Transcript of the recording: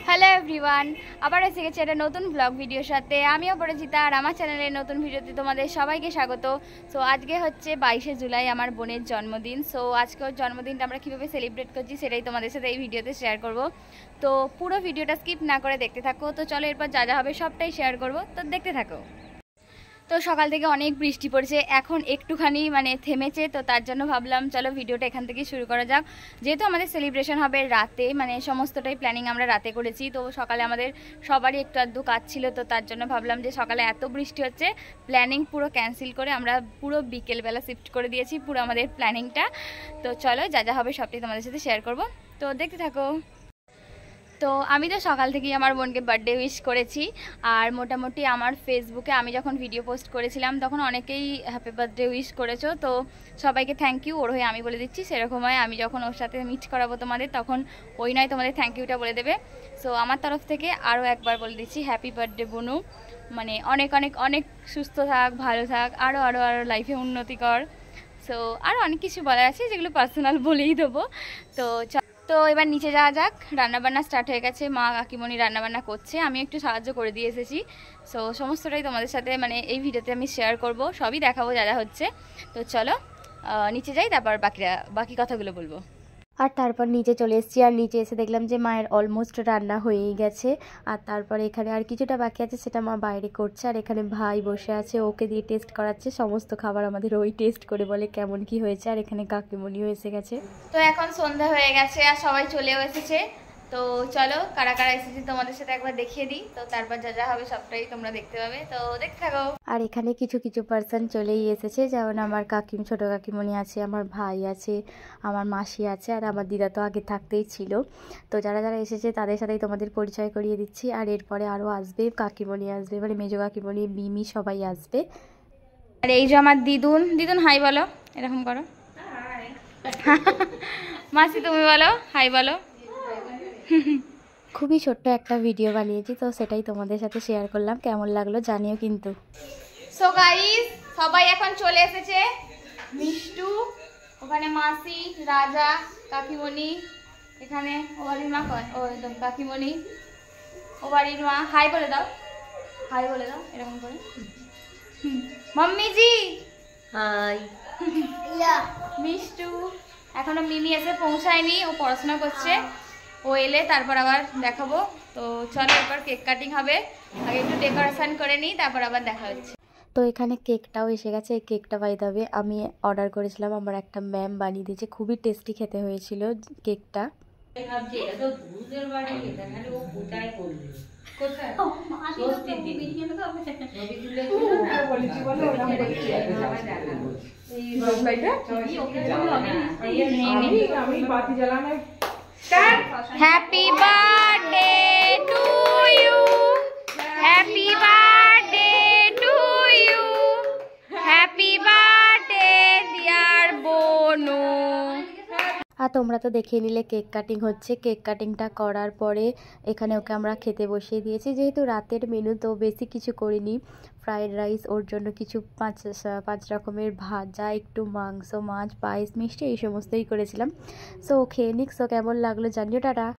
Hello everyone, আবার এসে গেছে একটা নতুন ব্লগ ভিডিওর সাথে। আমিও পরিচিতা আর আমার চ্যানেলের নতুন ভিডিওতে তোমাদের সবাইকে স্বাগত। সো আজকে হচ্ছে 22শে জুলাই, আমার বোনের জন্মদিন। সো আজকে ওর জন্মদিনটা আমরা কীভাবে সেলিব্রেট করছি সেটাই তোমাদের সাথে এই ভিডিওতে শেয়ার করব। তো পুরো ভিডিওটা স্কিপ না করে দেখতে থাকো। তো চলো এরপর যা যা হবে সবটাই শেয়ার করব, তো দেখতে থাকো। তো সকাল থেকে অনেক বৃষ্টি পড়ছে, এখন একটুখানি থেমেছে। তো তার জন্য ভাবলাম চলো ভিডিওটা এখান থেকে শুরু করা যাক। যেহেতু আমাদের সেলিব্রেশন হবে রাতে, সমস্তটাই প্ল্যানিং আমরা রাতে করেছি। তো সকালে আমাদের সবারই একটু আধটু কাজ ছিল, তো তার জন্য ভাবলাম যে সকালে এত বৃষ্টি হচ্ছে, প্ল্যানিং পুরো ক্যান্সেল করে আমরা পুরো বিকেলবেলা শিফট করে দিয়েছি পুরো আমাদের প্ল্যানিংটা। তো চলো যা যা হবে সবটাই তোমাদের সাথে শেয়ার করব, তো দেখতে থাকো। তো আমি তো সকাল থেকেই আমার বোনকে বার্থডে উইশ করেছি। আর মোটামুটি আমার ফেসবুকে আমি যখন ভিডিও পোস্ট করেছিলাম তখন অনেকেই হ্যাপি বার্থডে উইশ করেছো, তো সবাইকে থ্যাংক ইউ। ওর হয়ে আমি বলে দিচ্ছি, সেরকম হয় আমি যখন ওর সাথে মিট করাবো তোমাদের, তখন ওই নয় তোমাদের থ্যাংক ইউটা বলে দেবে। সো আমার তরফ থেকে আরও একবার বলে দিচ্ছি হ্যাপি বার্থডে বোনু। অনেক অনেক অনেক সুস্থ থাক, ভালো থাক, আরও আরও আরও লাইফে উন্নতি কর। সো আরও অনেক কিছু বলার আছে যেগুলো পার্সোনাল বলেই দেবো। তো এবার নিচে যাওয়া যাক। রান্নাবান্না স্টার্ট হয়ে গেছে, মা কাকিমণি রান্নাবান্না করছে, আমি একটু সাহায্য করে দিয়ে এসেছি। সো সমস্তটাই তোমাদের সাথে এই ভিডিওতে আমি শেয়ার করব, সবই দেখাবো যা যা হচ্ছে। তো চলো নিচে যাই, তারপর বাকি কথাগুলো বলবো। আর তারপর নিচে চলে এসেছি, আর নিচে এসে দেখলাম যে মায়ের অলমোস্ট রান্না হয়েই গেছে। আর তারপরে এখানে আর কিছুটা বাকি আছে, সেটা মা বাইরে করছে। আর এখানে ভাই বসে আছে, ওকে দিয়ে টেস্ট করাচ্ছে সমস্ত খাবার। আমাদের ওই টেস্ট করে বলে কেমন কি হয়েছে। আর এখানে কাকিমণিও এসে গেছে। তো এখন সন্ধ্যা হয়ে গেছে আর সবাই চলেও এসেছে। তো চলো কারা কারা এসেছে তোমাদের সাথে একবার দেখিয়ে দিই, তো তারপর যা যা হবে সবটাই তোমরা দেখতে পাবে, তো দেখতে থাকো। আর এখানে কিছু কিছু পার্সন চলেই এসেছে, যেমন আমার ছোট কাকিমণি আছে, আমার ভাই আছে, আমার মাসি আছে, আর আমার দিদা তো আগে থাকতেই ছিল। তো যারা যারা এসেছে তাদের সাথেই তোমাদের পরিচয় করিয়ে দিচ্ছি। আর এরপরে আরও আসবে, কাকিমণি আসবে, মেজো কাকিমণি, মিমি, সবাই আসবে। আর এই যে আমার দিদুন, দিদুন হাই বলো, এরকম করো। মাসি তুমি বলো হাই বলো। খুবই ছোট্ট একটা ভিডিও বানিয়েছি, তো সেটাই তোমাদের সাথে শেয়ার করলাম, কেমন লাগলো জানিও কিন্তু। সো গাইস, সবাই এখন চলে এসেছে। মিষ্টু, ওখানে মাসি, রাজা, কাকিমণি, এখানে ও বাড়ির মা কয়, ও একদম কাকিমণি, ও বাড়ির মা। হাই বলে দাও, হাই বলে দাও এরকম করে। মাম্মি জি হাই। মিষ্টু, এখনো মিমি এসে পৌঁছায়নি, ও পড়াশোনা করছে। ও এলে তারপর আবার দেখাবো। তো চলো এরপর কেক কাটিং হবে, আগে একটু ডেকোরেশন করে নিই, তারপর আবার দেখা হচ্ছে। তো এখানে কেকটাও এসে গেছে। এই কেকটা বাই দ্য ওয়ে আমি অর্ডার করেছিলাম, আমার একটা ম্যাম বানিয়ে দিয়েছে, খুবই টেস্টি খেতে হয়েছিল কেকটা। Happy birthday to you, happy birthday to you, happy birthday dear বোনু। আর তোমরা তো দেখে নিলে কেক কাটিং হচ্ছে। কেক কাটিংটা করার পরে এখানে ওকে আমরা খেতে বসিয়ে দিয়েছি। যেহেতু রাতের মেনু, তো বেশি কিছু করিনি। ফ্রাইড রাইস, ওর জন্য কিছু পাঁচ রকমের ভাজা, একটু মাংস, মাছ, পায়েস, মিষ্টি, এই সমস্তই করেছিলাম। সো খেয়ে নিক। সো কেমন লাগলো জানিও, টাটা।